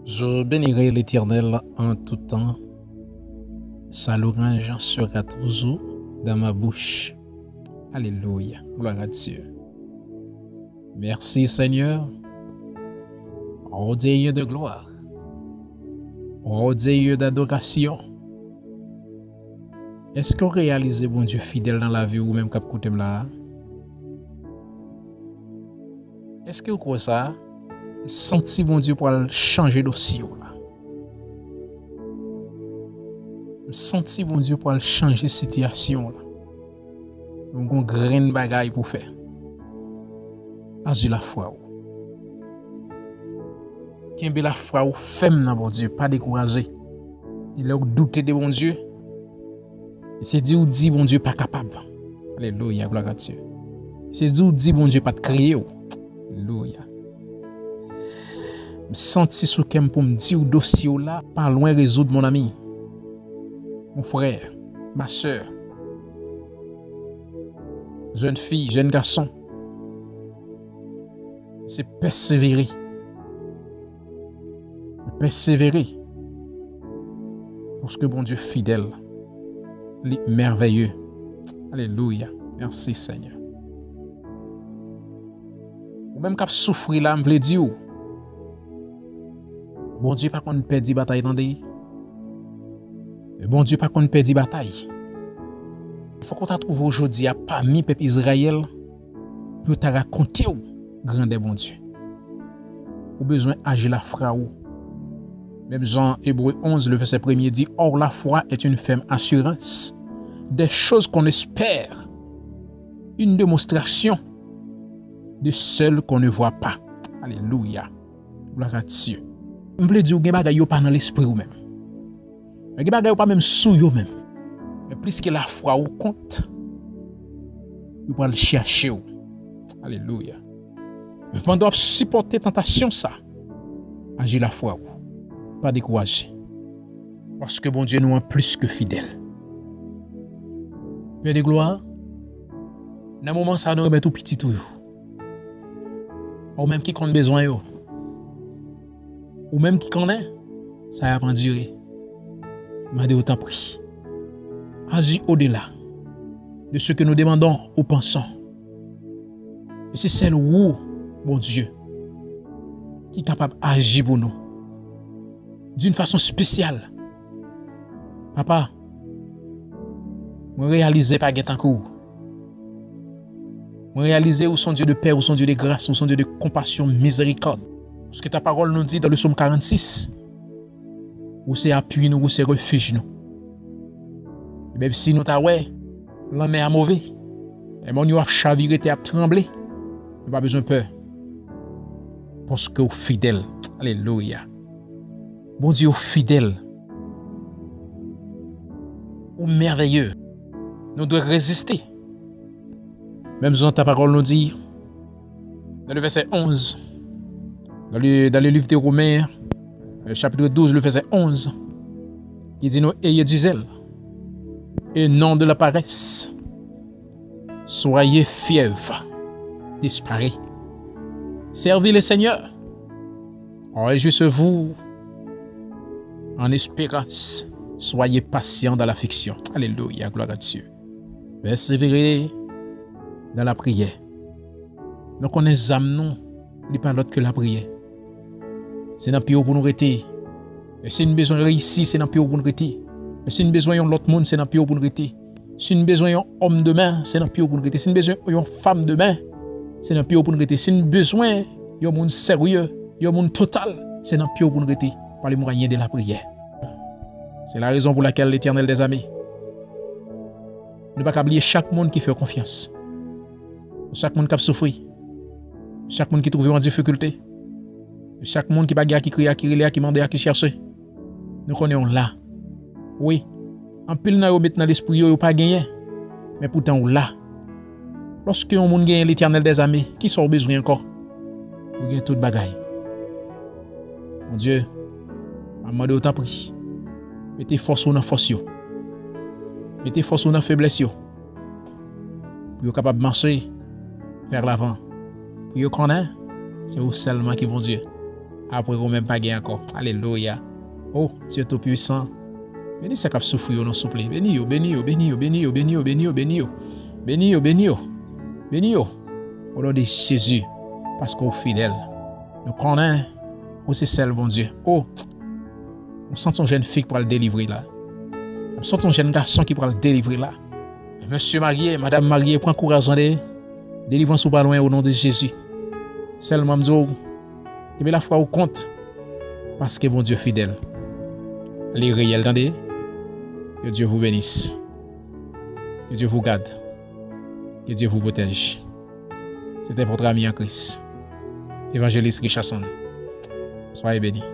Je bénirai l'Éternel en tout temps. Sa louange sera toujours dans ma bouche. Alléluia. Gloire à Dieu. Merci Seigneur. Ô Dieu de gloire. Ô Dieu d'adoration. Est-ce qu'on réalise bon Dieu fidèle dans la vie ou même cap côté là? Est-ce que vous croyez ça? Senti bon Dieu pour changer dossier là. Senti bon Dieu pour changer situation là. Donc on graine bagaille pour faire. Agis la foi. Kembe la foi ou femme dans bon Dieu, pas décourager. Il a douté de bon Dieu. Et c'est dit ou dit bon Dieu pas capable. Alléluia, gloire à Dieu. C'est dit ou dit bon Dieu pas de crier. Alléluia. Je senti sous kem pour me dire dossier là, pas loin résoudre mon ami, mon frère, ma soeur, jeune fille, jeune garçon. C'est persévérer. Persévérer. Parce que bon Dieu fidèle, merveilleux. Alléluia. Merci Seigneur. Ou même cap souffrir là, m'vle dire. Bon Dieu pas qu'on perd bataille dans des. Bon Dieu pas qu'on perd bataille. Il faut qu'on t'a trouvé aujourd'hui à parmi peuple Israël pour te raconter où grandeur bon Dieu. Ou besoin agir la foi ou. Même Jean Hébreu 11 le verset 1er dit or la foi est une ferme assurance des choses qu'on espère, une démonstration de celles qu'on ne voit pas. Alléluia. Gloire à Dieu. Je veux dire que vous n'avez pas dans l'esprit ou même. Vous n'avez pas même sous vous même. Mais plus que la foi ou compte, vous pouvez le chercher. Alléluia. Pendant que supporter tentation ça, agir la foi ou. Pas décourager. Parce que bon Dieu nous est plus que fidèle. Père de gloire, dans le moment ça nous remet tout petit tout. Ou même qui compte besoin yo. Ou même qui connaît, ça va pas durer. M'a dit autant pris. Agis au-delà de ce que nous demandons ou pensons. Et c'est celle où, bon Dieu, qui est capable d'agir pour nous. D'une façon spéciale. Papa, je réalise pas que cours. Je réalise où son Dieu de paix, où son Dieu de grâce, où son Dieu de compassion, miséricorde. Parce que ta parole nous dit dans le psaume 46, où c'est appui nous, où c'est refuge nous. Et même si nous t'avons, la mer est mauvais, et mon a chaviré, t'es à trembler, nous pas besoin de peur. Parce que au fidèle, alléluia. Bon Dieu, au fidèle, au merveilleux, nous devons résister. Même si ta parole nous dit, dans le verset 11, dans le livre des Romains, chapitre 12, le verset 11, il dit nous ayez du zèle et non de la paresse. Soyez fiers, disparez. Servez le Seigneur. Réjouissez-vous en espérance. Soyez patients dans l'affliction. Alléluia, gloire à Dieu. Persévérez dans la prière. Donc on examine, il n'y a pas l'autre que la prière. C'est dans le pays pour nous rester. Et si nous avons besoin de réussir, c'est dans le pays pour nous rester. Et si nous avons besoin de l'autre monde, c'est dans le pays pour nous rester. Si nous avons besoin d'un homme demain, c'est dans le pays pour nous rester. Si nous avons besoin d'une femme demain, c'est dans le pays pour nous rester. Si nous avons besoin d'un monde sérieux, d'un monde total, c'est dans le pays pour nous rester. Par les moyens de la prière. C'est la raison pour laquelle l'Éternel des armées ne pas oublier chaque monde qui fait confiance. Chaque monde qui a souffert. Chaque monde qui trouve en difficulté. Chaque monde qui bagarre, qui crie, qui relève, qui demande, qui cherche. Nous connaissons là. Oui. En pile, nous avons dans l'esprit, nous pas gagné. Mais pourtant, on là. Lorsque on monde gagne l'Éternel des armées, qui sont besoin encore? Vous gagnez toute bagaille. Mon Dieu, je demande autant pris. Mettez force dans force. Mettez force dans faiblesse. Pour être capable de marcher vers l'avant. Pour vous connaître, c'est vous seulement qui vont Dieu. Après, vous même pas gagné encore. Alléluia. Oh, Dieu Tout-Puissant. Béni ce qui souffre, non souple. Béni yo, béni yo, béni yo, béni yo, béni yo, béni yo, béni yo. Béni yo, béni yo. Béni yo. Au nom de Jésus. Parce qu'on est fidèle. Nous connaissons. Oh, c'est celle, bon Dieu. Oh, on sent son jeune fille pour le délivrer là. On sent son jeune garçon qui pour le délivrer là. Monsieur marié, madame mariée, prends courage en délivrance ou pas loin au nom de Jésus. Seulement, m'dou, et la foi au compte. Parce que bon Dieu fidèle. Les réels, attendez. Que Dieu vous bénisse. Que Dieu vous garde. Que Dieu vous protège. C'était votre ami en Christ, évangéliste Richardson. Soyez bénis.